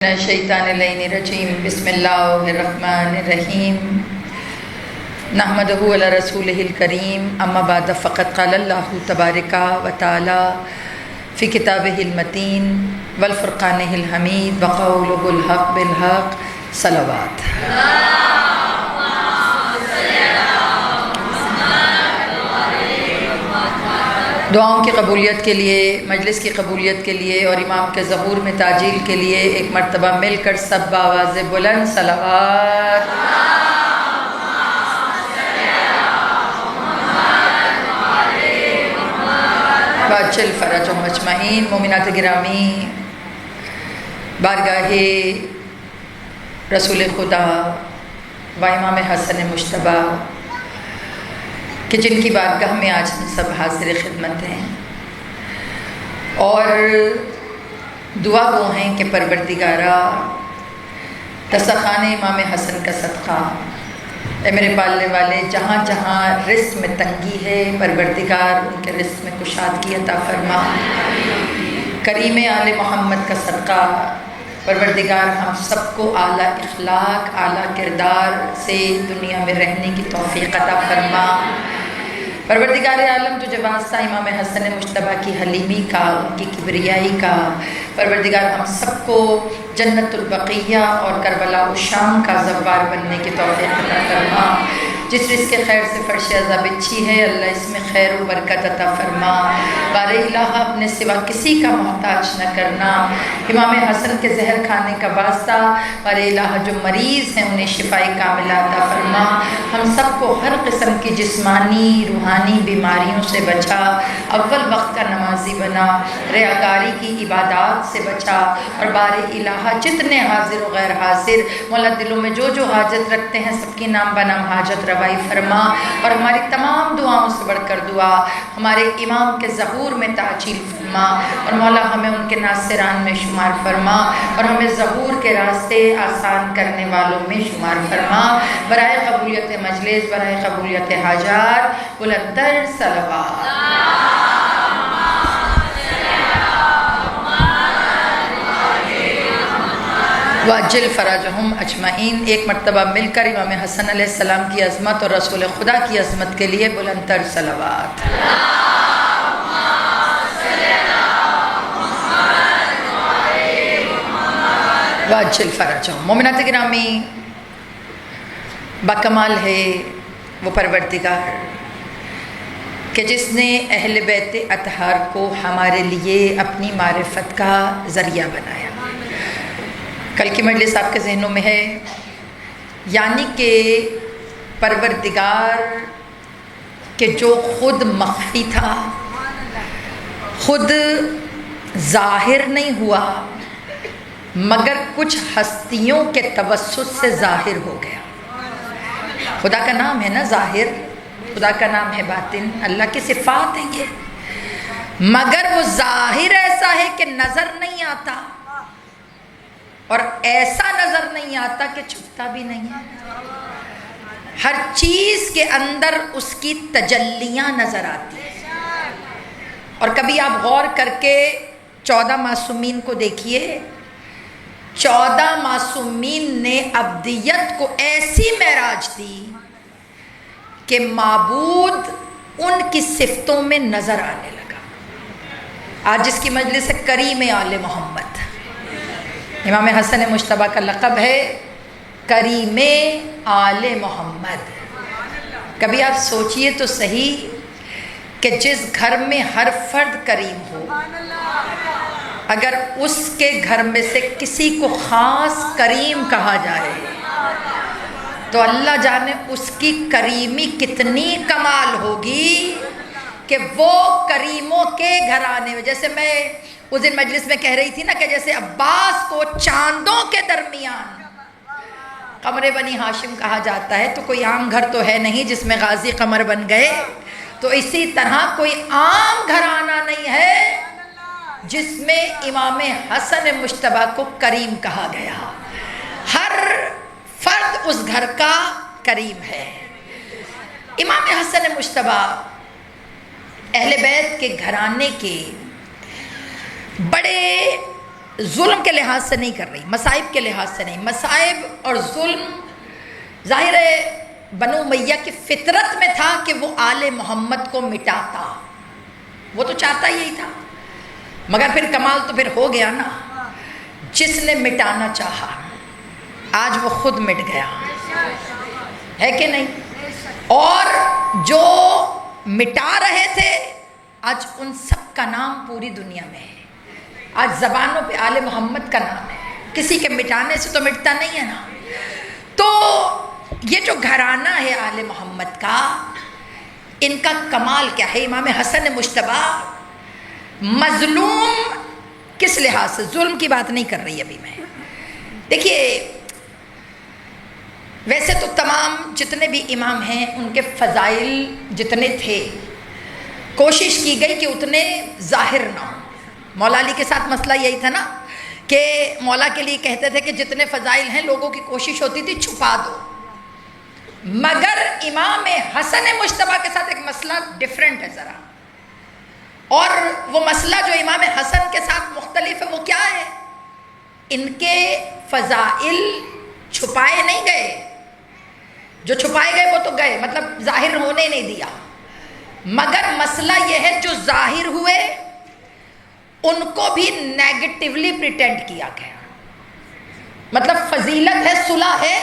الشیطان الرجیم بسم اللہ الرحمن الرحیم نحمدہ علی رسولہ الکریم اما بعد فقد قال اللہ تبارک و تعالی فی کتابہ المتین والفرقانہ الحمید وقولہ الحق بالحق صلوات۔ دعاؤں کی قبولیت کے لیے، مجلس کی قبولیت کے لیے اور امام کے ظہور میں تعجیل کے لیے ایک مرتبہ مل کر سب بآواز بلند صلوات۔ واجل فرجہم اجمعین۔ مومنات گرامی، بارگاہ رسول خدا و امام حسن مجتبی کہ جن کی بارگاہ میں آج ہم سب حاضر خدمت ہیں اور دعا گو ہیں کہ پروردگارا دسترخوان امام حسن کا صدقہ، اے میرے پالنے والے، جہاں جہاں رزق میں تنگی ہے پروردگار ان کے رزق میں کشادگی عطا فرما۔ کریم آل محمد کا صدقہ پروردگار ہم سب کو اعلیٰ اخلاق، اعلیٰ کردار سے دنیا میں رہنے کی توفیق عطا فرما۔ پروردگار عالم تجھے واسطہ امام حسن مجتبی کی حلیمی کا، ان کی کبریائی کا، پروردگار ہم سب کو جنت البقیہ اور کربلا الشام کا زوار بننے کی توفیق عطا فرما۔ جس رزق کے خیر سے فرش عذاب اچھی ہے اللہ اس میں خیر و برکت عطا فرما۔ بارے الہ اپنے سوا کسی کا محتاج نہ کرنا۔ امام حسن کے زہر کھانے کا واسطہ بارے الہ جو مریض ہیں انہیں شفاء کاملہ عطا فرما۔ ہم سب کو ہر قسم کی جسمانی روحانی بیماریوں سے بچا، اول وقت کا نمازی بنا، ریاکاری کی عبادات سے بچا، اور بارے الہ جتنے حاضر و غیر حاضر مولا دلوں میں جو حاجت رکھتے ہیں سب کی نام بنام حاجت روائی فرما، اور ہماری تمام دعاؤں سے بڑھ کر دعا ہمارے امام کے ظہور میں تعجیل فرما، اور مولا ہمیں ان کے ناصران میں شمار فرما، اور ہمیں ظہور کے راستے آسان کرنے والوں میں شمار فرما۔ برائے قبولیت مجلس، برائے قبولیت حاجات، بلندتر صلوات۔ واجل فرجہم اجمعین۔ ایک مرتبہ مل کر امام حسن علیہ السلام کی عظمت اور رسول خدا کی عظمت کے لیے بلندتر صلوات۔ واجل فرجہم۔ مومنات گرامی، بکمال ہے وہ پروردگار کہ جس نے اہل بیت اطہار کو ہمارے لیے اپنی معرفت کا ذریعہ بنایا۔ کل کی مجلس آپ کے ذہنوں میں ہے، یعنی کہ پروردگار کہ جو خود مخفی تھا، خود ظاہر نہیں ہوا مگر کچھ ہستیوں کے توسط سے ظاہر ہو گیا۔ خدا کا نام ہے نا ظاہر، خدا کا نام ہے باطن، اللہ کی صفات ہیں یہ، مگر وہ ظاہر ایسا ہے کہ نظر نہیں آتا، اور ایسا نظر نہیں آتا کہ چھپتا بھی نہیں ہے۔ ہر چیز کے اندر اس کی تجلیاں نظر آتی ہیں، اور کبھی آپ غور کر کے 14 معصومین کو دیکھیے، 14 معصومین نے ابدیت کو ایسی معراج دی کہ معبود ان کی صفتوں میں نظر آنے لگا۔ آج جس کی مجلس ہے کریم آل محمد، امام حسن مجتبی کا لقب ہے کریم آل محمد۔ کبھی آپ سوچئے تو صحیح کہ جس گھر میں ہر فرد کریم ہو، اگر اس کے گھر میں سے کسی کو خاص کریم کہا جائے تو اللہ جانے اس کی کریمی کتنی کمال ہوگی کہ وہ کریموں کے گھرانے میں، جیسے میں اس دن مجلس میں کہہ رہی تھی نا کہ جیسے عباس کو چاندوں کے درمیان قمر بنی ہاشم کہا جاتا ہے، تو کوئی عام گھر تو ہے نہیں جس میں غازی قمر بن گئے، تو اسی طرح کوئی عام گھرانہ نہیں ہے جس میں امام حسن مجتبی کو کریم کہا گیا۔ ہر فرد اس گھر کا کریم ہے۔ امام حسن مجتبی اہل بیت کے گھرانے کے بڑے ظلم کے لحاظ سے نہیں کر رہی، مصائب کے لحاظ سے نہیں. مصائب اور ظلم ظاہر ہے بنو امیہ کی فطرت میں تھا کہ وہ آل محمد کو مٹاتا، وہ تو چاہتا یہی تھا. مگر پھر کمال تو پھر ہو گیا نا، جس نے مٹانا چاہا آج وہ خود مٹ گیا، ہے کہ نہیں؟ اور جو مٹا رہے تھے آج ان سب کا نام پوری دنیا میں ہے. آج زبانوں پہ آل محمد کا نام ہے. کسی کے مٹانے سے تو مٹتا نہیں ہے نا. تو یہ جو گھرانہ ہے آل محمد کا، ان کا کمال کیا ہے؟ امام حسن مجتبیٰ مظلوم کس لحاظ سے، ظلم کی بات نہیں کر رہی ابھی میں. دیکھیے ویسے تو تمام جتنے بھی امام ہیں ان کے فضائل جتنے تھے کوشش کی گئی کہ اتنے ظاہر نہ ہوں. مولا علی کے ساتھ مسئلہ یہی تھا نا کہ مولا کے لیے کہتے تھے کہ جتنے فضائل ہیں لوگوں کی کوشش ہوتی تھی چھپا دو. مگر امام حسن مجتبیٰ کے ساتھ ایک مسئلہ ڈیفرنٹ ہے ذرا، اور وہ مسئلہ جو امام حسن کے ساتھ مختلف ہے وہ کیا ہے؟ ان کے فضائل چھپائے نہیں گئے، جو چھپائے گئے وہ تو گئے، مطلب ظاہر ہونے نہیں دیا. مگر مسئلہ یہ ہے جو ظاہر ہوئے ان کو بھی نیگیٹیولی پریٹینڈ کیا گیا. مطلب فضیلت ہے، صلح ہے،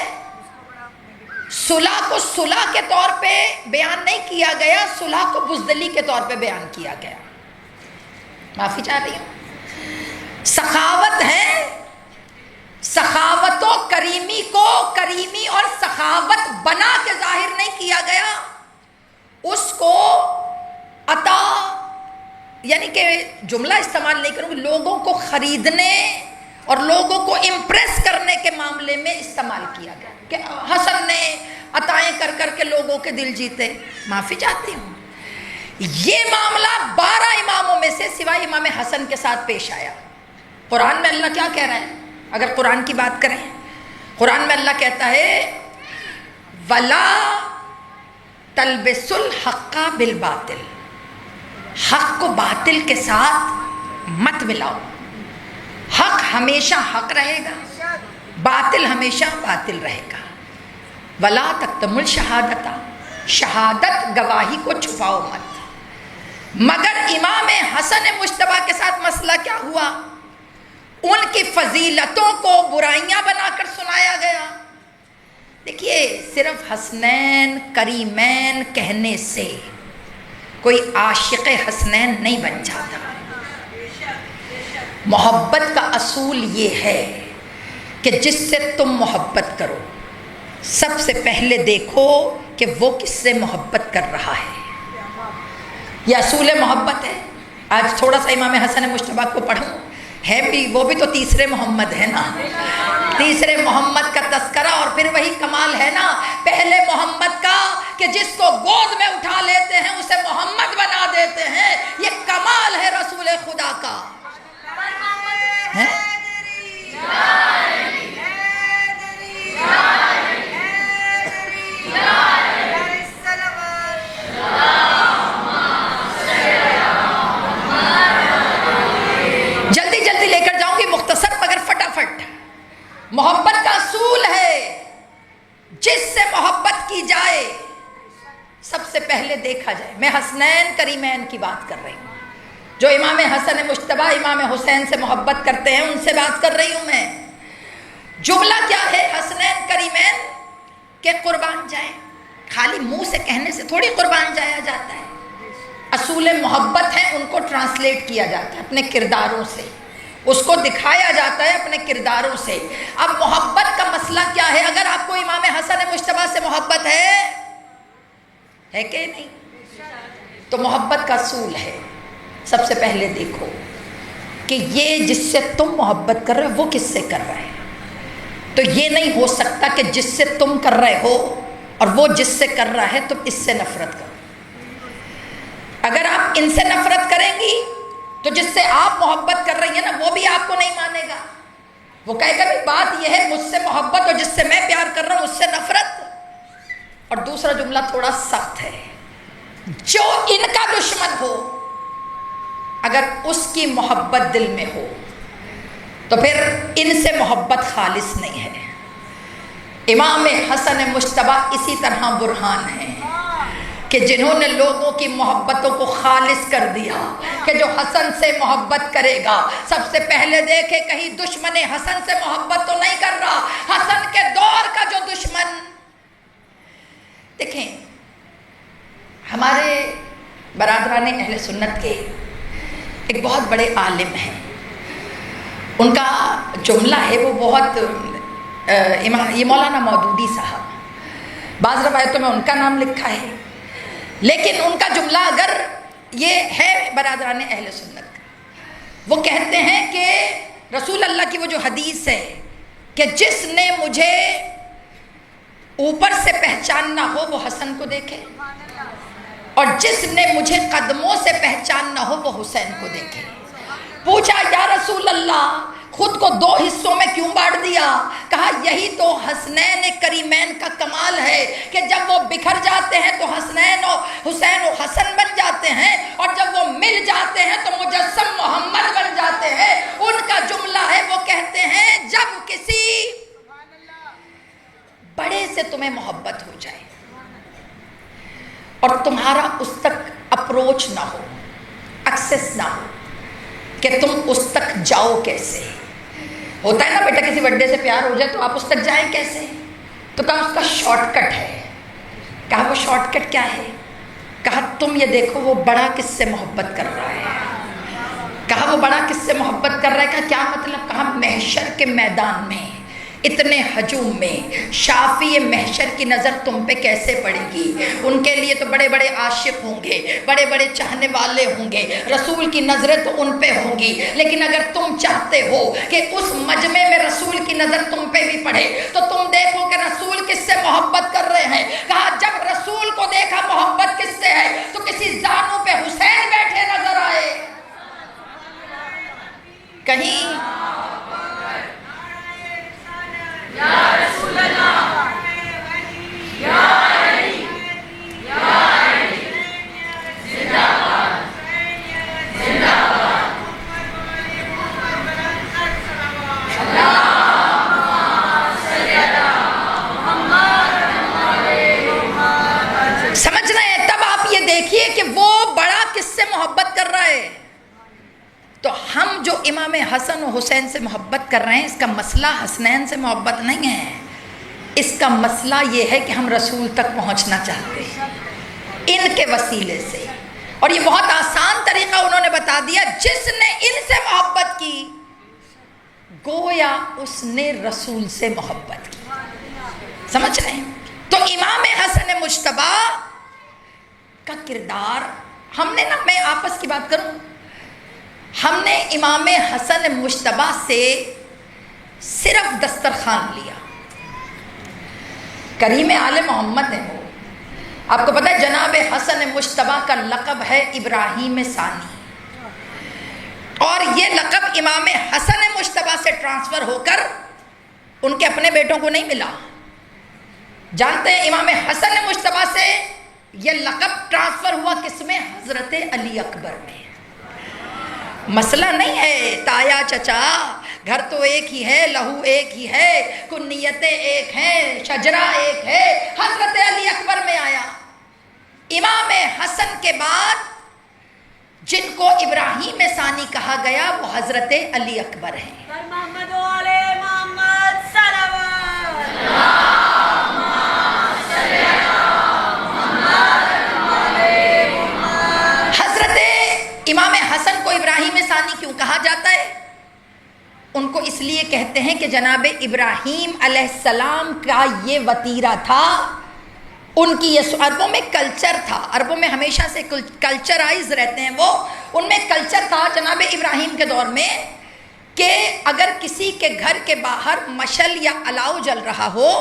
صلح کو صلح کے طور پہ بیان نہیں کیا گیا، صلح کو بزدلی کے طور پہ بیان کیا گیا. معافی چاہ رہی ہوں. سخاوت ہے، سخاوت و کریمی کو کریمی اور سخاوت بنا کے ظاہر نہیں کیا گیا، اس کو عطا یعنی کہ جملہ استعمال نہیں کروں گی، لوگوں کو خریدنے اور لوگوں کو امپریس کرنے کے معاملے میں استعمال کیا گیا کہ حسن نے عطائیں کر کر کے لوگوں کے دل جیتے. معافی چاہتی ہوں. یہ معاملہ 12 اماموں میں سے سوائے امام حسن کے ساتھ پیش آیا. قرآن میں اللہ کیا کہہ رہا ہے؟ اگر قرآن کی بات کریں، قرآن میں اللہ کہتا ہے وَلَا تَلْبِسُوا الْحَقَّ بِالْبَاطِلِ، حق کو باطل کے ساتھ مت ملاؤ. حق ہمیشہ حق رہے گا، باطل ہمیشہ باطل رہے گا. وَلَا تَكْتُمُوا الشَّهَادَةَ، شہادت گواہی کو چھپاؤ مت. مگر امام حسن مجتبیٰ کے ساتھ مسئلہ کیا ہوا؟ ان کی فضیلتوں کو برائیاں بنا کر سنایا گیا. دیکھیے صرف حسنین کریمین کہنے سے کوئی عاشق حسنین نہیں بن جاتا. محبت کا اصول یہ ہے کہ جس سے تم محبت کرو سب سے پہلے دیکھو کہ وہ کس سے محبت کر رہا ہے. یہ اصول محبت ہے. آج تھوڑا سا امام حسن مجتبیٰ کو پڑھوں، ہے بھی وہ بھی تو تیسرے محمد ہے نا، تیسرے محمد کا تذکرہ. اور پھر وہی کمال ہے نا پہلے محمد کا کہ جس کو گود میں اٹھا لیتے ہیں اسے محمد بنا دیتے ہیں. یہ کمال ہے رسول خدا کا. جلدی جلدی لے کر جاؤں گی، مختصر مگر فٹافٹ. محبت کا اصول ہے جس سے محبت کی جائے سب سے پہلے دیکھا جائے. میں حسنین کریمین کی بات کر رہی ہوں. جو امام حسن مجتبیٰ امام حسین سے محبت کرتے ہیں ان سے بات کر رہی ہوں میں. جملہ کیا ہے حسنین کریمین؟ کہ قربان جائیں. خالی منہ سے کہنے سے تھوڑی قربان جایا جاتا ہے. اصول محبت ہے، ان کو ٹرانسلیٹ کیا جاتا ہے اپنے کرداروں سے، اس کو دکھایا جاتا ہے اپنے کرداروں سے. اب محبت کا مسئلہ کیا ہے؟ اگر آپ کو امام حسن مجتبیٰ سے محبت ہے کہ نہیں؟ تو محبت کا اصول ہے سب سے پہلے دیکھو کہ یہ جس سے تم محبت کر رہے ہو وہ کس سے کر رہے ہیں. تو یہ نہیں ہو سکتا کہ جس سے تم کر رہے ہو اور وہ جس سے کر رہا ہے تم اس سے نفرت کرو. اگر آپ ان سے نفرت کریں گی تو جس سے آپ محبت کر رہی ہیں نا وہ بھی آپ کو نہیں مانے گا. وہ کہے گا بھی بات یہ ہے مجھ سے محبت اور جس سے میں پیار کر رہا ہوں اس سے نفرت. اور دوسرا جملہ تھوڑا سخت ہے، جو ان کا دشمن ہو اگر اس کی محبت دل میں ہو تو پھر ان سے محبت خالص نہیں ہے۔ امام حسن مجتبی اسی طرح برہان ہیں کہ جنہوں نے لوگوں کی محبتوں کو خالص کر دیا، کہ جو حسن سے محبت کرے گا سب سے پہلے دیکھے کہیں دشمن حسن سے محبت تو نہیں کر رہا، حسن کے دور کا جو دشمن۔ دیکھیں ہمارے برادران اہل سنت کے ایک بہت بڑے عالم ہیں، ان کا جملہ ہے وہ بہت یہ مولانا مودودی صاحب، بعض روایتوں میں ان کا نام لکھا ہے، لیکن ان کا جملہ اگر یہ ہے برادران اہل سنت کا، وہ کہتے ہیں کہ رسول اللہ کی وہ جو حدیث ہے کہ جس نے مجھے اوپر سے پہچاننا ہو وہ حسن کو دیکھے، اور جس نے مجھے قدموں سے پہچاننا ہو وہ حسین کو دیکھے۔ پوچھا یا رسول اللہ خود کو دو حصوں میں کیوں بانٹ دیا؟ کہا یہی تو حسنین کریمین کا کمال ہے کہ جب وہ بکھر جاتے ہیں تو حسنین و حسین و حسن بن جاتے ہیں، اور جب وہ مل جاتے ہیں تو مجسم محمد بن جاتے ہیں۔ ان کا جملہ ہے، وہ کہتے ہیں جب کسی بڑے سے تمہیں محبت ہو جائے اور تمہارا اس تک اپروچ نہ ہو، ایکسس نہ ہو کہ تم اس تک جاؤ کیسے۔ ہوتا ہے نا بیٹا کسی بڑے سے پیار ہو جائے تو آپ اس تک جائیں کیسے؟ تو کہا اس کا شارٹ کٹ ہے۔ کہا وہ شارٹ کٹ کیا ہے؟ کہا تم یہ دیکھو وہ بڑا کس سے محبت کر رہا ہے۔ کہا وہ بڑا کس سے محبت کر رہا ہے؟ کہا کیا مطلب؟ کہا محشر کے میدان میں اتنے ہجوم میں شافی محشر کی نظر تم پہ کیسے پڑے گی؟ ان کے لیے تو بڑے بڑے عاشق ہوں گے، بڑے بڑے چاہنے والے ہوں گے، رسول کی نظریں تو ان پہ ہوں گی، لیکن اگر تم چاہتے ہو کہ اس مجمع میں رسول کی نظر تم پہ بھی پڑے تو تم دیکھو کہ رسول کس سے محبت کر رہے ہیں۔ کہا جب رسول کو دیکھا محبت کس سے ہے تو کسی زانو پہ حسین بیٹھے نظر آئے۔ کہیں یا رسول اللہ، یا علی، یا علی، زندہ باد، زندہ باد، سمجھ رہے ہیں؟ تب آپ یہ دیکھیے کہ وہ بڑا کس سے محبت کر رہا ہے۔ تو ہم جو امام حسن و حسین سے محبت کر رہے ہیں، اس کا مسئلہ حسنین سے محبت نہیں ہے، اس کا مسئلہ یہ ہے کہ ہم رسول تک پہنچنا چاہتے ہیں ان کے وسیلے سے۔ اور یہ بہت آسان طریقہ انہوں نے بتا دیا، جس نے ان سے محبت کی گویا اس نے رسول سے محبت کی۔ سمجھ رہے ہیں؟ تو امام حسن مجتبی کا کردار ہم نے نا، میں آپس کی بات کروں، ہم نے امام حسن مجتبی سے صرف دسترخوان لیا۔ کریم آل محمد ہے وہ، آپ کو پتہ ہے جناب حسن مجتبی کا لقب ہے ابراہیم ثانی، اور یہ لقب امام حسن مجتبی سے ٹرانسفر ہو کر ان کے اپنے بیٹوں کو نہیں ملا۔ جانتے ہیں امام حسن مجتبی سے یہ لقب ٹرانسفر ہوا کس میں؟ حضرت علی اکبر میں۔ مسئلہ نہیں ہے تایا چچا، گھر تو ایک ہی ہے، لہو ایک ہی ہے، کنیتیں ایک ہیں، شجرہ ایک ہے، حضرت علی اکبر میں آیا۔ امام حسن کے بعد جن کو ابراہیم ثانی کہا گیا وہ حضرت علی اکبر ہیں۔ محمد علی محمد صلوات حضرت امام حسن کو ابراہیم ثانی کیوں کہا جاتا ہے؟ ان کو اس لیے کہتے ہیں کہ جناب ابراہیم علیہ السلام کا یہ وتیرہ تھا، ان کی یہ عربوں میں کلچر تھا، عربوں میں ہمیشہ سے کلچرائز رہتے ہیں وہ، ان میں کلچر تھا جناب ابراہیم کے دور میں کہ اگر کسی کے گھر کے باہر مشل یا الاؤ جل رہا ہو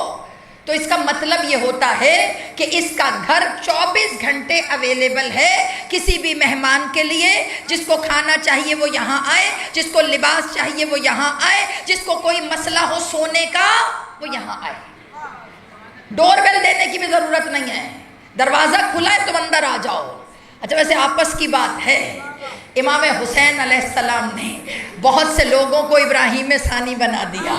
تو اس کا مطلب یہ ہوتا ہے کہ اس کا گھر 24 گھنٹے اویلیبل ہے کسی بھی مہمان کے لیے، جس کو کھانا چاہیے وہ یہاں آئے، جس کو لباس چاہیے وہ یہاں آئے، جس کو کوئی مسئلہ ہو سونے کا وہ یہاں آئے۔ ڈور بیل دینے کی بھی ضرورت نہیں ہے، دروازہ کھلا ہے تم اندر آ جاؤ۔ اچھا ویسے آپس کی بات ہے، امام حسین علیہ السلام نے بہت سے لوگوں کو ابراہیم ثانی بنا دیا.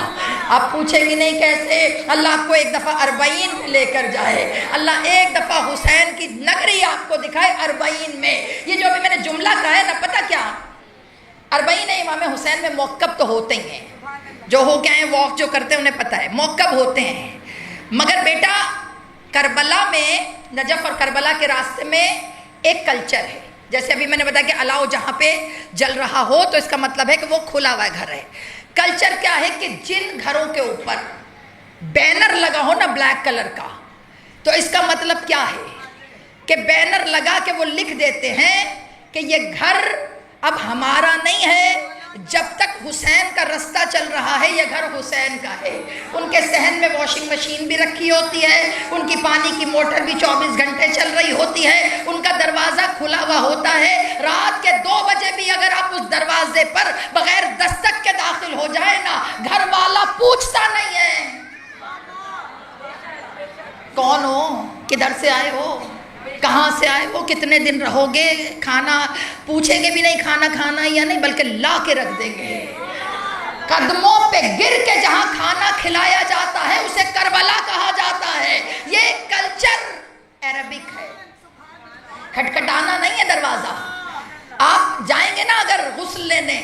آپ پوچھیں گی نہیں کیسے؟ اللہ آپ کو ایک دفعہ 40 میں لے کر جائے، اللہ ایک دفعہ حسین کی نگری آپ کو دکھائے 40 میں. یہ جو ابھی میں نے جملہ کہا ہے نا، پتہ کیا 40 امام حسین میں موقب تو ہوتے ہی ہیں، جو ہو گئے ہیں واک جو کرتے ہیں انہیں پتہ ہے موقب ہوتے ہیں. مگر بیٹا کربلا میں، نجف اور کربلا کے راستے میں ایک کلچر ہے. جیسے ابھی میں نے بتایا کہ الاؤ جہاں پہ جل رہا ہو تو اس کا مطلب ہے کہ وہ کھلا ہوا گھر ہے. کلچر کیا ہے کہ جن گھروں کے اوپر بینر لگا ہو نا بلیک کلر کا، تو اس کا مطلب کیا ہے کہ بینر لگا کے وہ لکھ دیتے ہیں کہ یہ گھر اب ہمارا نہیں ہے، جب تک حسین کا رستہ چل رہا ہے یہ گھر حسین کا ہے. ان کے صحن میں واشنگ مشین بھی رکھی ہوتی ہے، ان کی پانی کی موٹر بھی 24 گھنٹے چل رہی ہوتی ہے، ان کا دروازہ کھلا ہوا ہوتا ہے. رات کے 2 بجے بھی اگر آپ اس دروازے پر بغیر دستک کے داخل ہو جائے نا، گھر والا پوچھتا نہیں ہے کون ہو، کدھر سے آئے ہو، کہاں سے آئے ہو، کتنے دن رہو گے. کھانا پوچھیں گے بھی نہیں کھانا کھانا یا نہیں، بلکہ لا کے رکھ دیں گے. قدموں پہ گر کے جہاں کھانا کھلایا جاتا ہے اسے کربلا کہا جاتا ہے. یہ کلچر عربک ہے، کھٹکھٹانا نہیں ہے دروازہ. آپ جائیں گے نا اگر غسل لینے،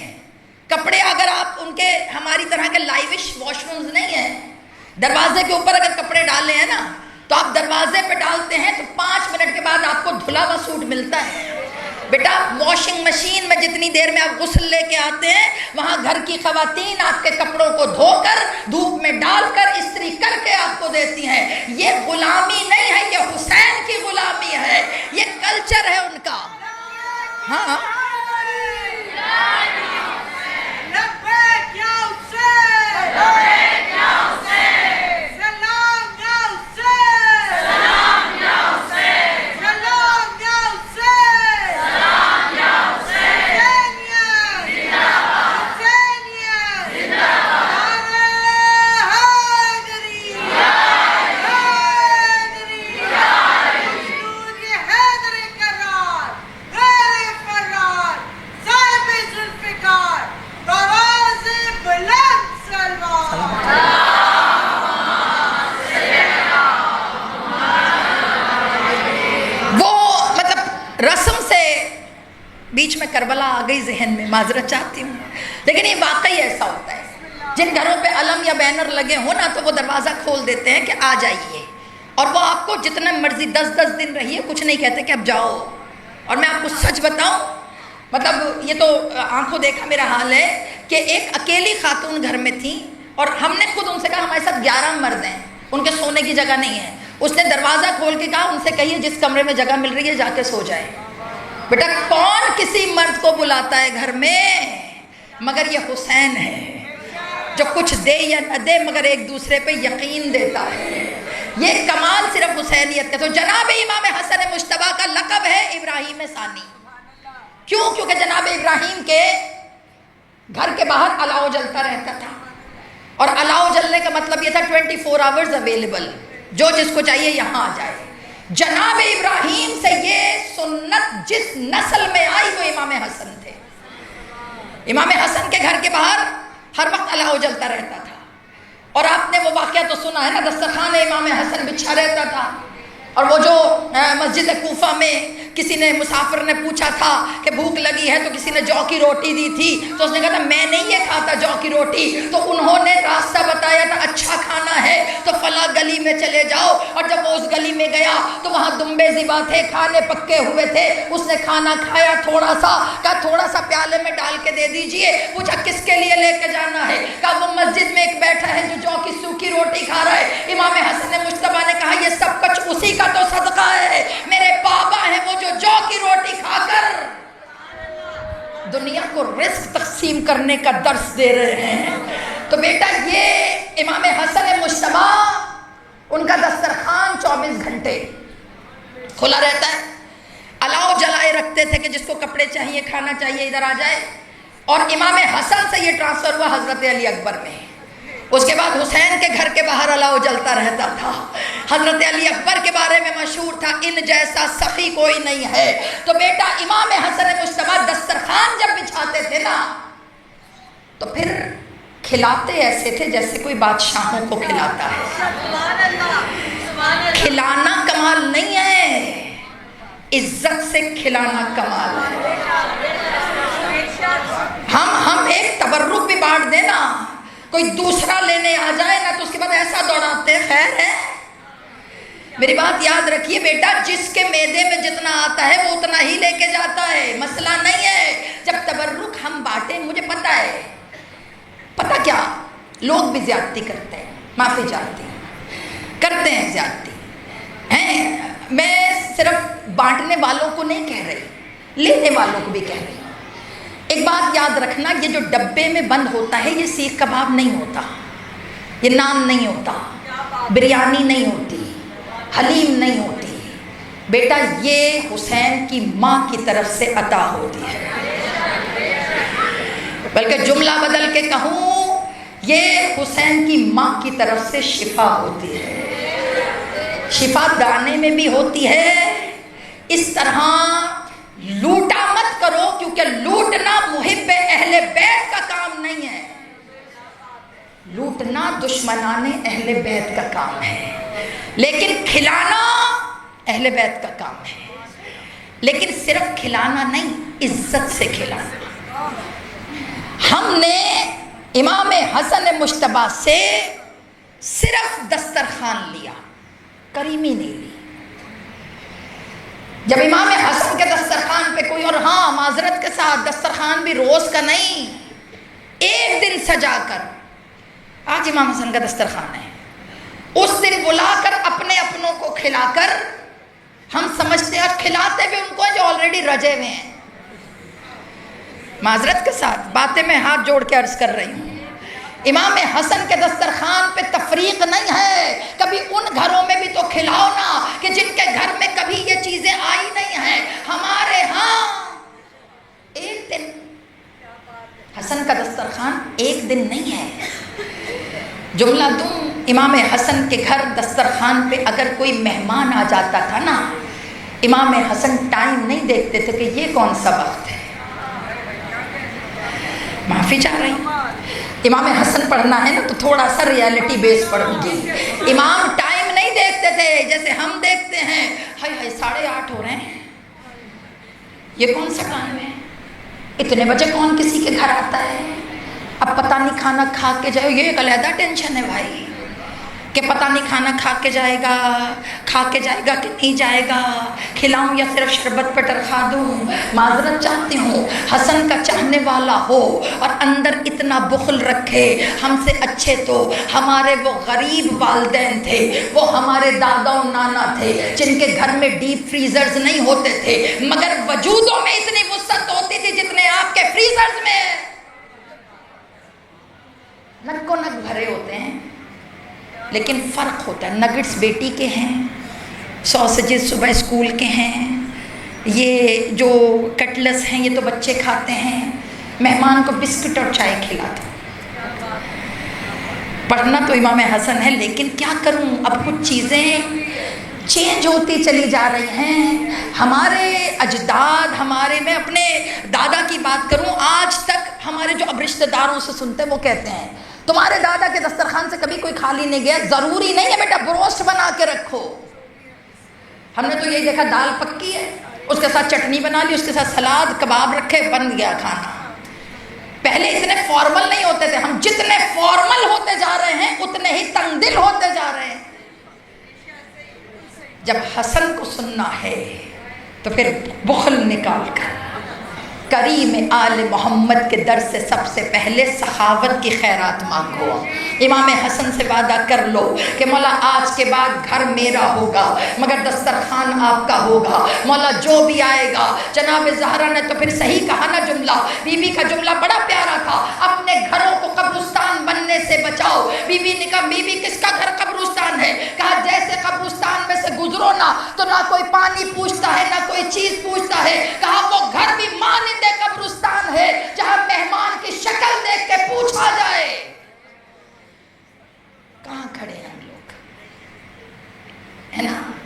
کپڑے اگر آپ ان کے ہماری طرح کے لائیوش واش رومز نہیں ہیں، دروازے کے اوپر اگر کپڑے ڈالے ہیں نا تو آپ دروازے پہ ڈالتے ہیں تو 5 منٹ کے بعد آپ کو دھلا ہوا سوٹ ملتا ہے. بیٹا واشنگ مشین میں جتنی دیر میں آپ غسل لے کے آتے ہیں، وہاں گھر کی خواتین آپ کے کپڑوں کو دھو کر دھوپ میں ڈال کر استری کر کے آپ کو دیتی ہیں. یہ غلامی نہیں ہے، یہ حسین کی غلامی ہے، یہ کلچر ہے ان کا. ہاں بیچ میں کربلا آ گئی ذہن میں، معذرت چاہتی ہوں، لیکن یہ واقعی ایسا ہوتا ہے. جن گھروں پہ علم یا بینر لگے ہو نا تو وہ دروازہ کھول دیتے ہیں کہ آ جائیے، اور وہ آپ کو جتنا مرضی 10 دن رہیے کچھ نہیں کہتے کہ اب جاؤ. اور میں آپ کو سچ بتاؤں، مطلب یہ تو آنکھوں دیکھا میرا حال ہے کہ ایک اکیلی خاتون گھر میں تھی اور ہم نے خود ان سے کہا ہمارے ساتھ 11 مرد ہیں، ان کے سونے کی جگہ نہیں ہے. اس نے دروازہ کھول کے کہا ان سے کہیے جس کمرے میں جگہ مل رہی ہے جا کے سو جائے. بیٹا کون کسی مرد کو بلاتا ہے گھر میں؟ مگر یہ حسین ہے جو کچھ دے یا نہ دے مگر ایک دوسرے پہ یقین دیتا ہے. یہ کمال صرف حسینیت کا. تو جناب امام حسن مجتبیٰ کا لقب ہے ابراہیم ثانی. کیوں؟ کیونکہ جناب ابراہیم کے گھر کے باہر الاؤ جلتا رہتا تھا، اور الاؤ جلنے کا مطلب یہ تھا 24 آورز اویلیبل، جو جس کو چاہیے یہاں آ جائے. جناب ابراہیم سے یہ سنت جس نسل میں آئی وہ امام حسن تھے. امام حسن کے گھر کے باہر ہر وقت الاؤ جلتا رہتا تھا. اور آپ نے وہ واقعہ تو سنا ہے نا، دسترخوان امام حسن بچھا رہتا تھا. اور وہ جو مسجد کوفہ میں کسی نے مسافر نے پوچھا تھا کہ بھوک لگی ہے تو کسی نے جو کی روٹی دی تھی تو اس نے کہا تھا میں نہیں یہ کھاتا جو کی روٹی. تو انہوں نے راستہ بتایا تھا اچھا کھانا ہے تو فلاں گلی میں چلے جاؤ. اور جب وہ اس گلی میں گیا تو وہاں دمبے ذبح تھے، کھانے پکے ہوئے تھے. اس نے کھانا کھایا تھوڑا سا، کہا تھوڑا سا پیالے میں ڈال کے دے دیجئے. پوچھا کس کے لیے لے کے جانا ہے؟ کہا وہ مسجد میں ایک بیٹھا ہے جو کی سوکھی روٹی کھا رہا ہے. امام حسن مجتبیٰ نے کہا یہ سب کچھ اسی کا تو صدقہ ہے. میرے بابا ہیں وہ جو کی روٹی کھا کر دنیا کو رزق تقسیم کرنے کا درس دے رہے ہیں. تو بیٹا یہ امام حسن مجتبیٰ، ان کا دسترخوان 24 گھنٹے کھلا رہتا ہے. الاؤ جلائے رکھتے تھے کہ جس کو کپڑے چاہیے کھانا چاہیے ادھر آ جائے. اور امام حسن سے یہ ٹرانسفر ہوا حضرت علی اکبر میں. اس کے بعد حسین کے گھر کے باہر الاؤ جلتا رہتا تھا. حضرت علی اکبر کے بارے میں مشہور تھا ان جیسا سخی کوئی نہیں ہے. تو بیٹا امام حسن مجتبیٰ دسترخوان جب بچھاتے تھے نا تو پھر کھلاتے ایسے تھے جیسے کوئی بادشاہوں کو کھلاتا ہے. کھلانا کمال نہیں ہے، عزت سے کھلانا کمال ہے. ہم ایک تبرک بھی بانٹ دینا، کوئی دوسرا لینے آ جائے نا تو اس کے بعد ایسا دوڑاتے ہیں. خیر ہے، میری بات یاد رکھیے بیٹا، جس کے معدے میں جتنا آتا ہے وہ اتنا ہی لے کے جاتا ہے، مسئلہ نہیں ہے. جب تبرک ہم بانٹیں، مجھے پتا ہے، پتا کیا لوگ بھی زیادتی کرتے ہیں، معافی چاہتے ہیں، کرتے ہیں زیادتی ہیں. میں صرف بانٹنے والوں کو نہیں کہہ رہی، لینے والوں کو بھی کہہ رہی ہوں. ایک بات یاد رکھنا، یہ جو ڈبے میں بند ہوتا ہے یہ سیخ کباب نہیں ہوتا، یہ نان نہیں ہوتا، بریانی نہیں ہوتی، حلیم نہیں ہوتی. بیٹا یہ حسین کی ماں کی طرف سے عطا ہوتی ہے. بلکہ جملہ بدل کے کہوں، یہ حسین کی ماں کی طرف سے شفا ہوتی ہے. شفا دانے میں بھی ہوتی ہے. اس طرح لوٹا مت کرو، کیونکہ لوٹنا محب اہل بیت کا کام نہیں ہے، لوٹنا دشمنان اہل بیت کا کام ہے. لیکن کھلانا اہل بیت کا کام ہے. لیکن صرف کھلانا نہیں، عزت سے کھلانا. ہم نے امام حسن مجتبیٰ سے صرف دسترخوان لیا، کریمی نہیں لی. جب امام حسن کے دسترخوان پہ کوئی، اور ہاں معذرت کے ساتھ دسترخوان بھی روز کا نہیں، ایک دن سجا کر، آج امام حسن کا دسترخوان ہے، اس دن بلا کر اپنے اپنوں کو کھلا کر، ہم سمجھتے ہیں کھلاتے بھی ان کو جو آلریڈی رجے ہوئے ہیں. معذرت کے ساتھ باتیں میں ہاتھ جوڑ کے عرض کر رہی ہوں، امام حسن کے دسترخوان پہ تفریق نہیں ہے. کبھی ان گھروں میں بھی تو کھلاؤ نا کہ جن کے گھر میں کبھی یہ چیزیں آئی نہیں ہیں. ہمارے ہاں ایک دن حسن کا دسترخوان ایک دن نہیں ہے. جملہ دوں، امام حسن کے گھر دسترخوان پہ اگر کوئی مہمان آ جاتا تھا نا، امام حسن ٹائم نہیں دیکھتے تھے کہ یہ کون سا وقت ہے. معافی چاہ رہی ہوں، امام حسن پڑھنا ہے نا تو تھوڑا سا ریالٹی بیس پڑھوں گی. امام ٹائم نہیں دیکھتے تھے جیسے ہم دیکھتے ہیں. ہائے ہائے 8:30 ہو رہے ہیں، یہ کون سا ٹائم ہے، اتنے بجے کون کسی کے گھر آتا ہے. اب پتہ نہیں کھانا کھا کے جائے، یہ ایک علیحدہ ٹینشن ہے بھائی، کہ پتہ نہیں کھانا کھا کے جائے گا کہ نہیں جائے گا، کھلاؤں یا صرف شربت پہ ٹرکھا دوں. معذرت چاہتی ہوں، حسن کا چاہنے والا ہو اور اندر اتنا بخل رکھے. ہم سے اچھے تو ہمارے وہ غریب والدین تھے، وہ ہمارے دادا و نانا تھے جن کے گھر میں ڈیپ فریزرز نہیں ہوتے تھے، مگر وجودوں میں اتنی وسعت ہوتی تھی جتنے آپ کے فریزرز میں نکو نک بھرے ہوتے ہیں. لیکن فرق ہوتا ہے، نگٹس بیٹی کے ہیں، سوسیجز صبح اسکول کے ہیں، یہ جو کٹلس ہیں یہ تو بچے کھاتے ہیں. مہمان کو بسکٹ اور چائے کھلاتا. پڑھنا تو امام حسن ہے، لیکن کیا کروں، اب کچھ چیزیں چینج ہوتی چلی جا رہی ہیں. ہمارے اجداد، میں اپنے دادا کی بات کروں، آج تک ہمارے جو اب رشتہ داروں سے سنتے وہ کہتے ہیں تمہارے دادا کے دسترخوان سے کبھی کوئی خالی نہیں گیا. ضروری نہیں ہے بیٹا بروسٹ بنا کے رکھو. ہم نے تو یہی دیکھا دال پکی ہے، اس کے ساتھ چٹنی بنا لی، اس کے ساتھ سلاد کباب رکھے، بن گیا کھانا. پہلے اتنے فارمل نہیں ہوتے تھے. ہم جتنے فارمل ہوتے جا رہے ہیں اتنے ہی تنگ دل ہوتے جا رہے ہیں. جب حسن کو سننا ہے تو پھر بخل نکال کر کریم آل محمد کے در سے سب سے پہلے سخاوت کی خیرات مانگو. امام حسن سے وعدہ کر لو کہ مولا آج کے بعد گھر میرا ہوگا مگر دسترخوان آپ کا ہوگا. مولا جو بھی آئے گا. جناب زہرا نے تو پھر صحیح کہا نا جملہ، بی بی کا جملہ بڑا پیارا تھا، اپنے گھروں کو قبرستان بننے سے بچاؤ. بی بی نے کہا بی بی کس کا گھر قبرستان ہے؟ کہا جیسے قبرستان میں سے گزرو نا تو نہ کوئی پانی پوچھتا ہے نہ کوئی چیز پوچھتا ہے. کہا وہ گھر بھی مانند قبرستان ہے جہاں مہمان کی شکل دیکھ کے پوچھا جائے. کہاں کھڑے ہیں ہم لوگ؟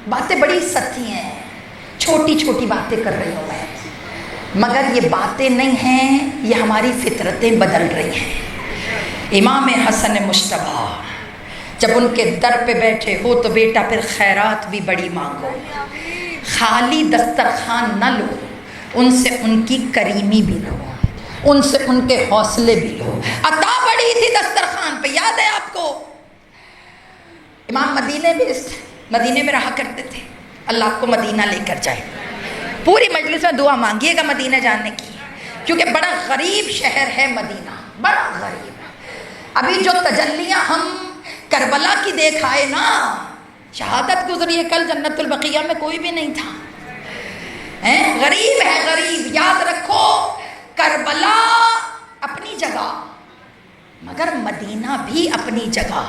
باتیں بڑی سچی ہیں، چھوٹی چھوٹی باتیں کر رہی ہوں میں، مگر یہ باتیں نہیں ہیں، یہ ہماری فطرتیں بدل رہی ہیں۔ امام حسن مجتبیٰ جب ان کے در پہ بیٹھے ہو تو بیٹا پھر خیرات بھی بڑی مانگو، خالی دسترخوان نہ لو، ان سے ان کی کریمی بھی لو، ان سے ان کے حوصلے بھی لو۔ عطا بڑی تھی دسترخوان پہ، یاد ہے آپ کو؟ امام مدینے میں رہا کرتے تھے، اللہ آپ کو مدینہ لے کر جائے۔ پوری مجلس میں دعا مانگیے گا مدینہ جانے کی، کیونکہ بڑا غریب شہر ہے مدینہ، بڑا غریب۔ ابھی جو تجلیاں ہم کربلا کی دیکھ آئے نا، شہادت گزری ہے کل، جنت البقیہ میں کوئی بھی نہیں تھا، غریب ہے غریب۔ یاد رکھو کربلا اپنی جگہ، مگر مدینہ بھی اپنی جگہ۔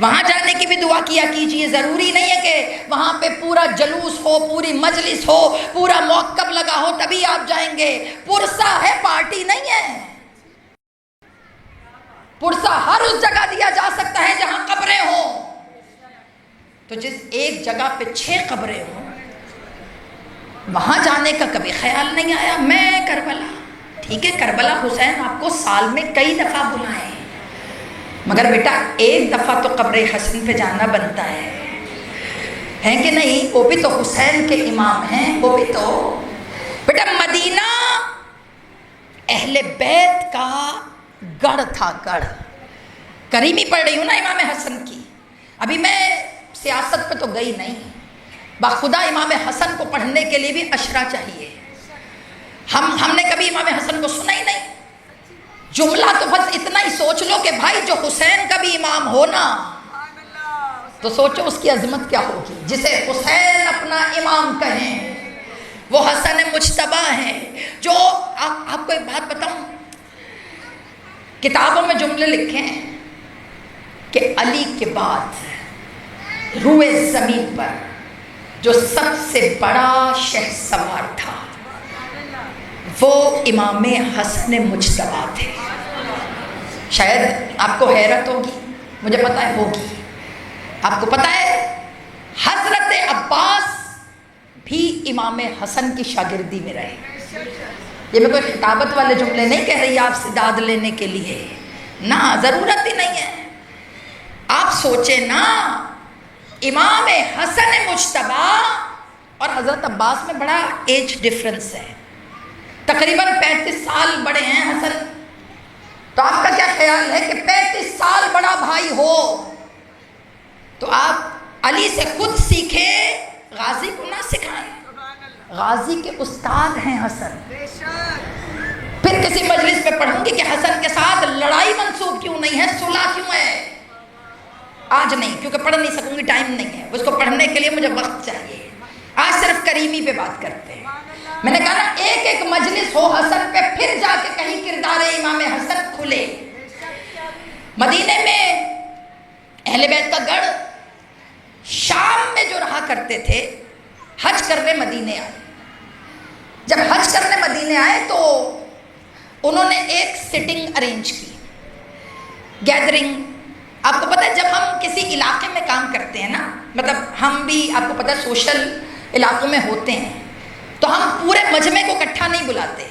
وہاں جانے کی بھی دعا کیا کیجئے، ضروری نہیں ہے کہ وہاں پہ پورا جلوس ہو، پوری مجلس ہو، پورا موقف لگا ہو تبھی آپ جائیں گے۔ پرسہ ہے، پارٹی نہیں ہے۔ پرسہ ہر اس جگہ دیا جا سکتا ہے جہاں قبریں ہوں، تو جس ایک جگہ پہ 6 قبریں ہوں وہاں جانے کا کبھی خیال نہیں آیا۔ میں کربلا، ٹھیک ہے کربلا حسین آپ کو سال میں کئی دفعہ بلائیں، مگر بیٹا ایک دفعہ تو قبر حسن پہ جانا بنتا ہے کہ نہیں؟ وہ بھی تو حسین کے امام ہیں، وہ بھی تو۔ بیٹا مدینہ اہل بیت کا گڑھ تھا، گڑھ۔ کریمی پڑھ رہی ہوں نا امام حسن کی، ابھی میں سیاست پہ تو گئی نہیں، باخدا امام حسن کو پڑھنے کے لیے بھی اشرا چاہیے۔ ہم نے کبھی امام حسن کو سنا ہی نہیں، جملہ تو بس اتنا ہی سوچ لو کہ بھائی جو حسین کا بھی امام ہونا، تو سوچو اس کی عظمت کیا ہوگی۔ جسے حسین اپنا امام کہیں وہ حسن مجتبیٰ ہیں۔ جو آپ کو ایک بات بتاؤں، کتابوں میں جملے لکھے ہیں کہ علی کے بعد روئے زمین پر جو سب سے بڑا شہسوار تھا وہ امام حسن مجتبیٰ تھے۔ شاید آپ کو حیرت ہوگی، مجھے پتہ ہے ہوگی۔ آپ کو پتہ ہے حضرت عباس بھی امام حسن کی شاگردی میں رہے۔ یہ میں کوئی خطابت والے جملے نہیں کہہ رہی آپ سے داد لینے کے لیے، نہ ضرورت ہی نہیں ہے۔ آپ سوچیں نا، امام حسن مجتبیٰ اور حضرت عباس میں بڑا ایج ڈفرنس ہے، تقریباً 35 سال بڑے ہیں حسن۔ تو آپ کا کیا خیال ہے کہ 35 سال بڑا بھائی ہو تو آپ علی سے خود سیکھیں، غازی کو نہ سکھائیں؟ غازی کے استاد ہیں حسن۔ پھر کسی مجلس میں پڑھوں گی کہ حسن کے ساتھ لڑائی منسوب کیوں نہیں ہے، صلح کیوں ہے۔ آج نہیں، کیونکہ پڑھ نہیں سکوں گی، ٹائم نہیں ہے، اس کو پڑھنے کے لیے مجھے وقت چاہیے۔ آج صرف کریمی پہ بات کرتے ہیں۔ میں نے کہا نا ایک ایک مجلس ہو حسن پہ، پھر جا کے کہیں کردار امام حسن کھلے۔ مدینے میں اہل بیت کا گڑھ، شام میں جو رہا کرتے تھے، حج کرنے مدینے آئے۔ جب حج کرنے مدینے آئے تو انہوں نے ایک سٹنگ ارینج کی، گیدرنگ۔ آپ کو پتہ ہے جب ہم کسی علاقے میں کام کرتے ہیں نا، مطلب ہم بھی آپ کو پتہ ہے سوشل علاقوں میں ہوتے ہیں، تو ہم پورے مجمع کو اکٹھا نہیں بلاتے،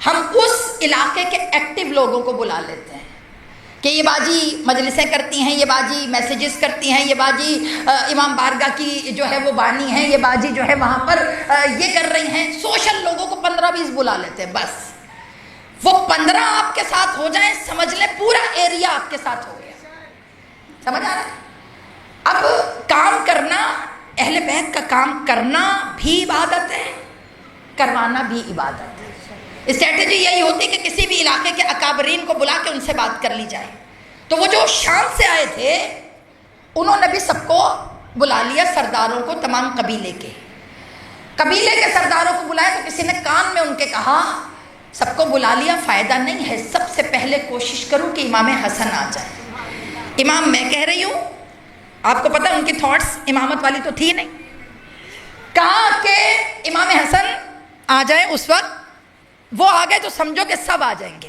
ہم اس علاقے کے ایکٹیو لوگوں کو بلا لیتے ہیں کہ یہ باجی مجلسیں کرتی ہیں، یہ باجی میسیجز کرتی ہیں، یہ باجی امام بارگاہ کی جو ہے وہ بانی ہیں، یہ باجی جو ہے وہاں پر یہ کر رہی ہیں۔ سوشل لوگوں کو 15-20 بلا لیتے ہیں، بس وہ 15 آپ کے ساتھ ہو جائیں، سمجھ لیں پورا ایریا آپ کے ساتھ ہو گیا۔ سمجھ آ رہا ہے؟ اب کام کرنا، اہل بیت کا کام کرنا بھی عبادت ہے، کروانا بھی عبادت ہے۔ اسٹریٹجی یہی ہوتی کہ کسی بھی علاقے کے اکابرین کو بلا کے ان سے بات کر لی جائے۔ تو وہ جو شام سے آئے تھے انہوں نے بھی سب کو بلا لیا، سرداروں کو، تمام قبیلے کے سرداروں کو بلایا۔ تو کسی نے کان میں ان کے کہا سب کو بلا لیا، فائدہ نہیں ہے، سب سے پہلے کوشش کروں کہ امام حسن آ جائے۔ امام میں کہہ رہی ہوں، آپ کو پتہ ان کی تھاٹس امامت والی تو تھی نہیں، کہا کہ امام حسن آ جائیں۔ اس وقت وہ آ گئے تو سمجھو کہ سب آ جائیں گے۔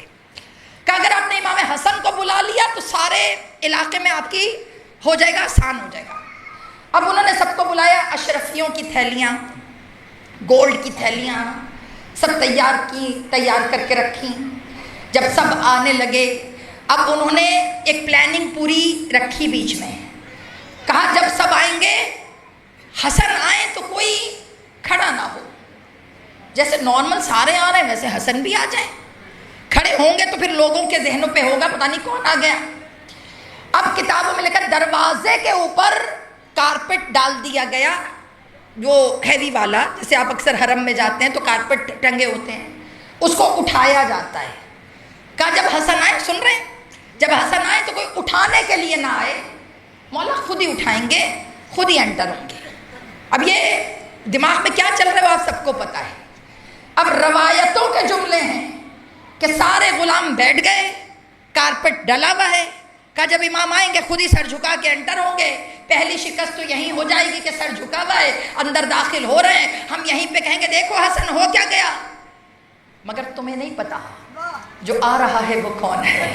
کہ اگر آپ نے امام حسن کو بلا لیا تو سارے علاقے میں آپ کی ہو جائے گا، آسان ہو جائے گا۔ اب انہوں نے سب کو بلایا، اشرفیوں کی تھیلیاں، گولڈ کی تھیلیاں سب تیار کر کے رکھی۔ جب سب آنے لگے، اب انہوں نے ایک پلاننگ پوری رکھی بیچ میں، کہا جب سب آئیں گے حسن آئے تو کوئی کھڑا نہ ہو، جیسے نارمل سارے آ رہے ہیں ویسے حسن بھی آ جائیں، کھڑے ہوں گے تو پھر لوگوں کے ذہنوں پہ ہوگا پتہ نہیں کون آ گیا۔ اب کتابوں میں لکھا دروازے کے اوپر کارپٹ ڈال دیا گیا، جو ہیوی والا، جیسے آپ اکثر حرم میں جاتے ہیں تو کارپٹ ٹنگے ہوتے ہیں، اس کو اٹھایا جاتا ہے۔ کہا جب حسن آئے، سن رہے ہیں، جب حسن آئے تو کوئی اٹھانے کے لیے نہ آئے، مولا خود ہی اٹھائیں گے، خود ہی انٹر ہوں گے۔ اب یہ دماغ میں کیا چل رہا ہے وہ آپ سب کو پتہ ہے۔ اب روایتوں کے جملے ہیں کہ سارے غلام بیٹھ گئے، کارپٹ ڈلا ہوا ہے، کہا جب امام آئیں گے خود ہی سر جھکا کے انٹر ہوں گے، پہلی شکست تو یہیں ہو جائے گی کہ سر جھکا ہوا ہے، اندر داخل ہو رہے ہیں، ہم یہیں پہ کہیں گے دیکھو حسن ہو کیا گیا۔ مگر تمہیں نہیں پتا جو آ رہا ہے وہ کون ہے۔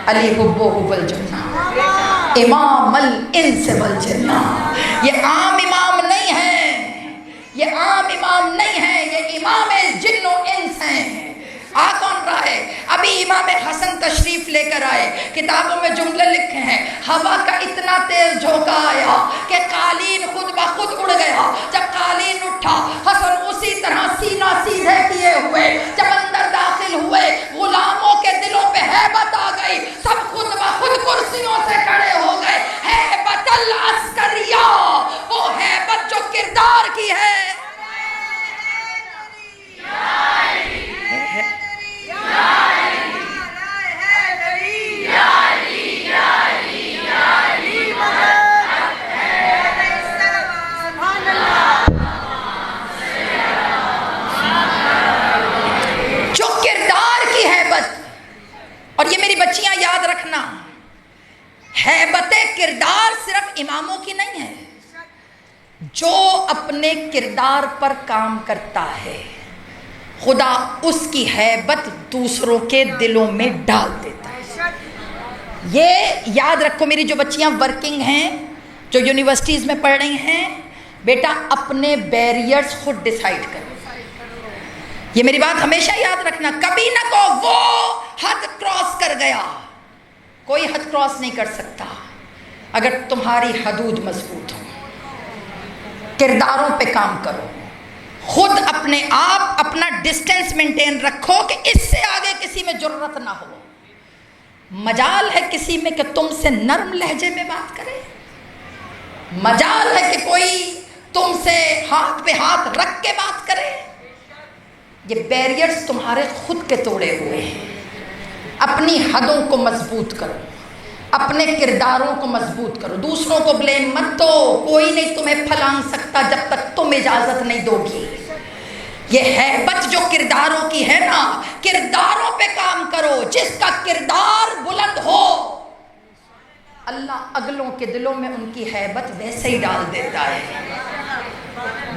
علی حب الجنہ امام الانس والجنہ۔ یہ عام امام نہیں ہے، یہ عام امام نہیں ہے، یہ امام جن و انس ہیں۔ آ کون رہا ہے؟ ابھی امام حسن تشریف لے کر آئے، کتابوں میں جملے لکھے ہیں، ہوا کا اتنا تیز جھونکا آیا کہ قالین خود بخود اڑ گیا۔ جب قالین اٹھا، حسن اسی طرح سینہ سیدھے کیے ہوئے جب اندر داخل ہوئے، غلاموں کے دلوں پہ ہیبت آ گئی، سب خود بخود کرسیوں سے کھڑے ہو گئے۔ ہیبت العسکریہ، وہ ہیبت جو کردار کی ہے۔ جو کردار کی ہیبت، اور یہ میری بچیاں یاد رکھنا، ہیبت کردار صرف اماموں کی نہیں ہے، جو اپنے کردار پر کام کرتا ہے خدا اس کی ہیبت دوسروں کے دلوں میں ڈال دیتا ہے۔ یہ یاد رکھو میری جو بچیاں ورکنگ ہیں، جو یونیورسٹیز میں پڑھ رہی ہیں، بیٹا اپنے بیریئرز خود ڈیسائیڈ کرو۔ یہ میری بات ہمیشہ یاد رکھنا، کبھی نہ کہو وہ حد کراس کر گیا۔ کوئی حد کراس نہیں کر سکتا اگر تمہاری حدود مضبوط ہوں۔ کرداروں پہ کام کرو، خود اپنے آپ اپنا ڈسٹینس مینٹین رکھو کہ اس سے آگے کسی میں جرت نہ ہو۔ مجال ہے کسی میں کہ تم سے نرم لہجے میں بات کرے، مجال ہے کہ کوئی تم سے ہاتھ پہ ہاتھ رکھ کے بات کرے۔ یہ بیریئرز تمہارے خود کے توڑے ہوئے ہیں۔ اپنی حدوں کو مضبوط کرو، اپنے کرداروں کو مضبوط کرو، دوسروں کو بلیم مت دو۔ کوئی نہیں تمہیں پھلانگ سکتا جب تک تم اجازت نہیں دو گی۔ یہ ہیبت جو کرداروں کی ہے نا، کرداروں پہ کام کرو۔ جس کا کردار بلند ہو اللہ اگلوں کے دلوں میں ان کی ہیبت ویسے ہی ڈال دیتا ہے۔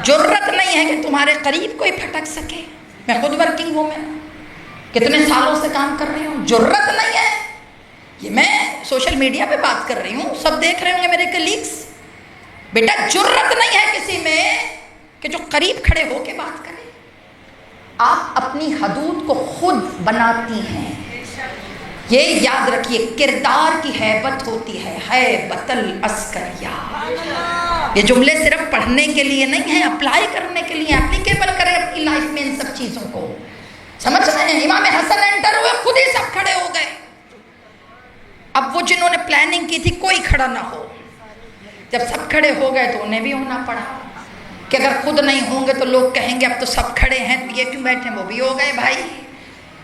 جرت نہیں ہے کہ تمہارے قریب کوئی پھٹک سکے۔ میں خود ورکنگ وومن ہوں، کتنے سالوں سے کام کر رہی ہوں، جرت نہیں ہے۔ یہ میں سوشل میڈیا پہ بات کر رہی ہوں، سب دیکھ رہے ہوں گے میرے کلیگس۔ بیٹا جرت نہیں ہے کسی میں کہ جو قریب کھڑے ہو کے بات کرے۔ آپ اپنی حدود کو خود بناتی ہیں، یہ یاد رکھیے۔ کردار کی ہیبت ہوتی ہے، ہیبت العسکریہ۔ یہ جملے صرف پڑھنے کے لیے نہیں ہیں، اپلائی کرنے کے لیے، اپلیکیبل کریں اپنی لائف میں ان سب چیزوں کو۔ سمجھ رہے ہیں؟ امام حسن انٹر ہوئے، خود ہی سب کھڑے ہو گئے۔ اب وہ جنہوں نے پلاننگ کی تھی کوئی کھڑا نہ ہو، جب سب کھڑے ہو گئے تو انہیں بھی ہونا پڑا کہ اگر خود نہیں ہوں گے تو لوگ کہیں گے اب تو سب کھڑے ہیں تو یہ کیوں بیٹھے، وہ بھی ہو گئے بھائی۔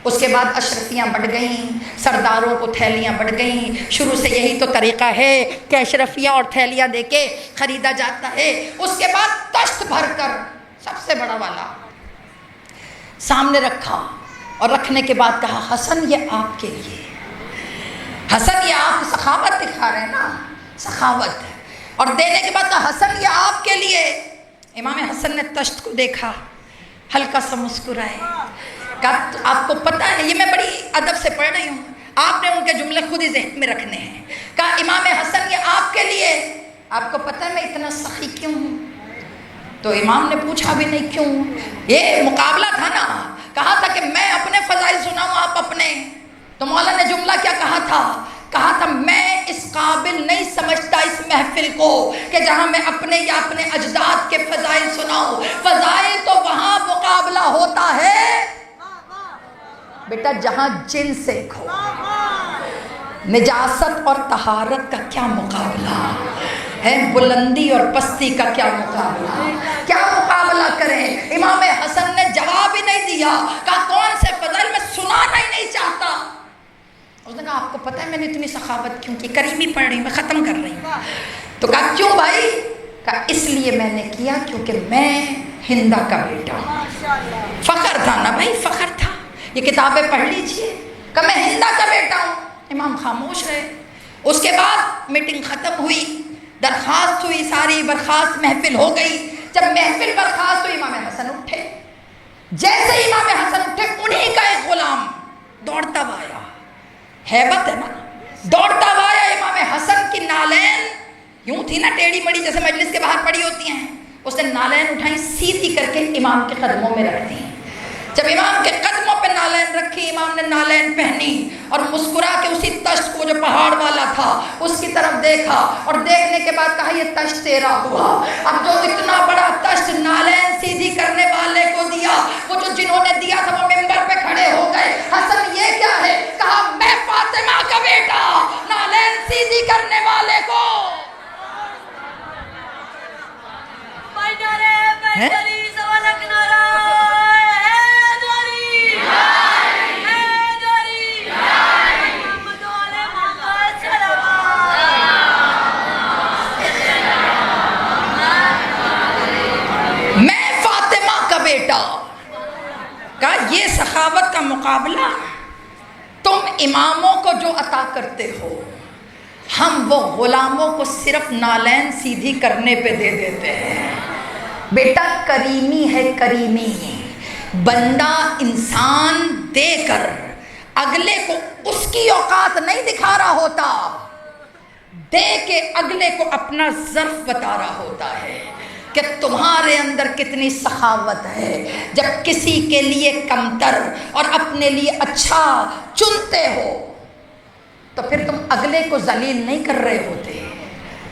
اس کے بعد اشرفیاں بڑھ گئیں، سرداروں کو تھیلیاں بڑھ گئیں۔ شروع سے یہی تو طریقہ ہے کہ اشرفیاں اور تھیلیاں دے کے خریدا جاتا ہے۔ اس کے بعد تشت بھر کر سب سے بڑا والا سامنے رکھا، اور رکھنے کے بعد کہا حسن یہ آپ کے لیے۔ حسن یہ آپ سخاوت دکھا رہے ہیں نا، سخاوت۔ اور دینے کے بعد کہا حسن یہ آپ کے لیے۔ امام حسن نے تشت کو دیکھا، ہلکا سا مسکرائے، کہا آپ کو پتہ ہے، یہ میں بڑی ادب سے پڑھ رہی ہوں، آپ نے ان کے جملے خود ہی ذہن میں رکھنے ہیں۔ کہا امام حسن یہ آپ کے لیے۔ آپ کو پتہ ہے میں اتنا سخی کیوں ہوں؟ تو امام نے پوچھا بھی نہیں کیوں، یہ مقابلہ تھا نا، کہا تھا کہ میں اپنے فضائل سناؤں آپ اپنے، تو مولا نے جملہ کیا کہا تھا میں اس قابل نہیں سمجھتا اس محفل کو کہ جہاں میں اپنے یا اپنے اجداد کے فضائل سناؤں، فضائل تو وہاں مقابلہ ہوتا ہے بیٹا جہاں جنس ایک ہو، نجاست اور طہارت کا کیا مقابلہ ہے، بلندی اور پستی کا کیا مقابلہ، کیا مقابلہ کریں؟ امام حسن نے جواب ہی نہیں دیا، کہا کون سے فضائل میں سنانا ہی نہیں چاہتا۔ اس نے کہا آپ کو پتہ ہے میں نے اتنی سخاوت کیوں کی؟ کریمی پڑھ رہی ہوں، میں ختم کر رہی ہوں۔ تو کہا کیوں بھائی؟ کہا اس لیے میں نے کیا کیونکہ میں ہندا کا بیٹا ہوں۔ فخر تھا نا بھائی، فخر تھا، یہ کتابیں پڑھ لیجئے کہ میں ہندا کا بیٹا ہوں۔ امام خاموش رہے۔ اس کے بعد میٹنگ ختم ہوئی، درخواست ہوئی، ساری برخاست محفل ہو گئی۔ جب محفل برخاست ہوئی امام حسن اٹھے، جیسے امام حسن اٹھے انہی کا ایک غلام دوڑتا ہوا آیا، ہیبت ہے نا، دوڑتا ہوا آیا، امام حسن کی نالین یوں تھی نا ٹیڑھی مڑی جیسے مجلس کے باہر پڑی ہوتی ہیں، اس نے نالین اٹھائی سیدھی کر کے امام کے قدموں میں رکھ دی۔ جب امام کے قدموں پہ نالین رکھی، امام نے نالین پہنی اور مسکرا کے اسی تشت کو جو پہاڑ والا تھا اس کی طرف دیکھا، اور دیکھنے کے بعد کہا یہ تشت تیرا ہوا۔ اب جو اتنا بڑا تشت نالین سیدھی کرنے والے کو دیا، وہ جو جنہوں نے دیا تھا وہ ممبر پہ کھڑے ہو گئے۔ حسن یہ کیا ہے؟ کہا میں فاطمہ کا بیٹا، نالین سیدھی کرنے والے کو کہا یہ سخاوت کا مقابلہ تم اماموں کو جو عطا کرتے ہو، ہم وہ غلاموں کو صرف نالین سیدھی کرنے پہ دے دیتے ہیں۔ بیٹا کریمی ہے، کریمی بندہ انسان دے کر اگلے کو اس کی اوقات نہیں دکھا رہا ہوتا، دے کے اگلے کو اپنا ظرف بتا رہا ہوتا ہے کہ تمہارے اندر کتنی سخاوت ہے۔ جب کسی کے لیے کمتر اور اپنے لیے اچھا چنتے ہو تو پھر تم اگلے کو ذلیل نہیں کر رہے ہوتے،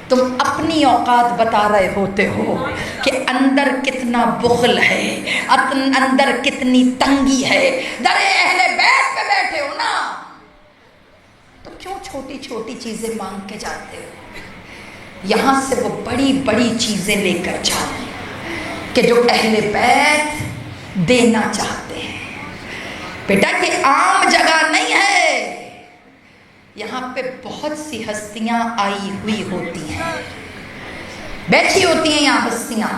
تم اپنی اوقات بتا رہے ہوتے ہو کہ اندر کتنا بخل ہے، اندر کتنی تنگی ہے۔ در اہل بیت پہ بیٹھے ہو نا تو کیوں چھوٹی چھوٹی چیزیں مانگ کے جاتے ہو؟ یہاں سے وہ بڑی بڑی چیزیں لے کر جاؤ کہ جو اہل بیت دینا چاہتے ہیں۔ بیٹا یہ عام جگہ نہیں ہے، یہاں پہ بہت سی ہستیاں آئی ہوئی ہوتی ہیں، بیٹھی ہوتی ہیں یہاں ہستیاں،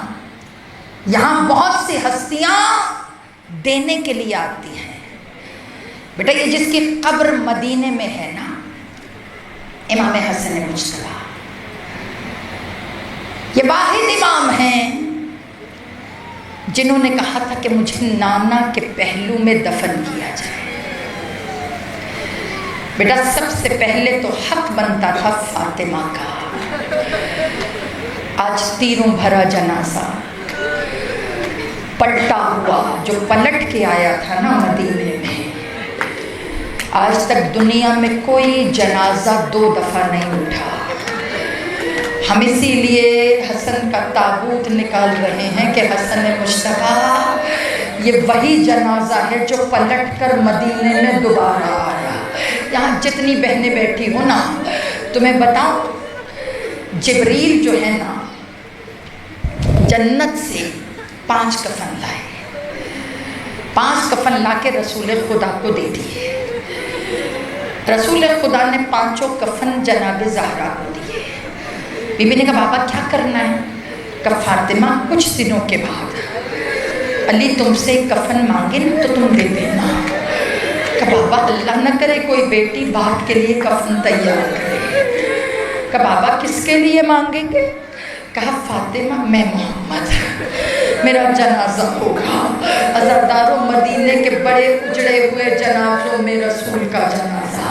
یہاں بہت سی ہستیاں دینے کے لیے آتی ہیں۔ بیٹا یہ جس کی قبر مدینے میں ہے نا، امام حسن مجتبیٰ، یہ واحد امام ہیں جنہوں نے کہا تھا کہ مجھے نانا کے پہلو میں دفن کیا جائے۔ بیٹا سب سے پہلے تو حق بنتا تھا فاطمہ کا، آج تیروں بھرا جنازہ پلٹا ہوا جو پلٹ کے آیا تھا نا مدینے میں، آج تک دنیا میں کوئی جنازہ 2 دفعہ نہیں اٹھا۔ ہم اسی لیے حسن کا تابوت نکال رہے ہیں کہ حسن مجتبیٰ یہ وہی جنازہ ہے جو پلٹ کر مدینے میں دوبارہ آیا۔ یہاں جتنی بہنیں بیٹھی ہو نا، تمہیں بتاؤں جبریل جو ہے نا جنت سے 5 کفن لائے، 5 کفن لا کے رسول خدا کو دے دیے۔ رسول خدا نے 5 کفن جناب زہرا کو دیے۔ بی بی نے کہا بابا کیا کرنا ہے؟ کہا فاطمہ کچھ دنوں کے بعد علی تم سے کفن مانگے نا تو تم دے دینا۔ کہا بابا اللہ نہ کرے کوئی بیٹی باپ کے لیے کفن تیار کرے۔ کہا بابا کس کے لیے مانگیں گے؟ کہا فاطمہ میں محمد، میرا جنازہ ہوگا، عزاداروں مدینے کے بڑے اجڑے ہوئے جنازوں میں رسول کا جنازہ،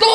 2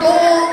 2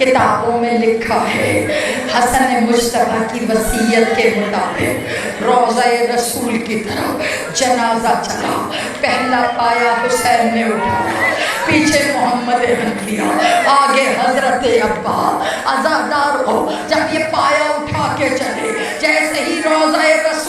کتابوں میں لکھا ہے حسن مجتبیٰ کی وصیت کے مطابق روضہ رسول کی طرف جنازہ چلا، پہلا پایا حسین نے اٹھایا، پیچھے محمد حنفیہ، آگے حضرت عباس۔ عزادار ہو جب یہ پایا اٹھا کے چلے، جیسے ہی روضہ رسول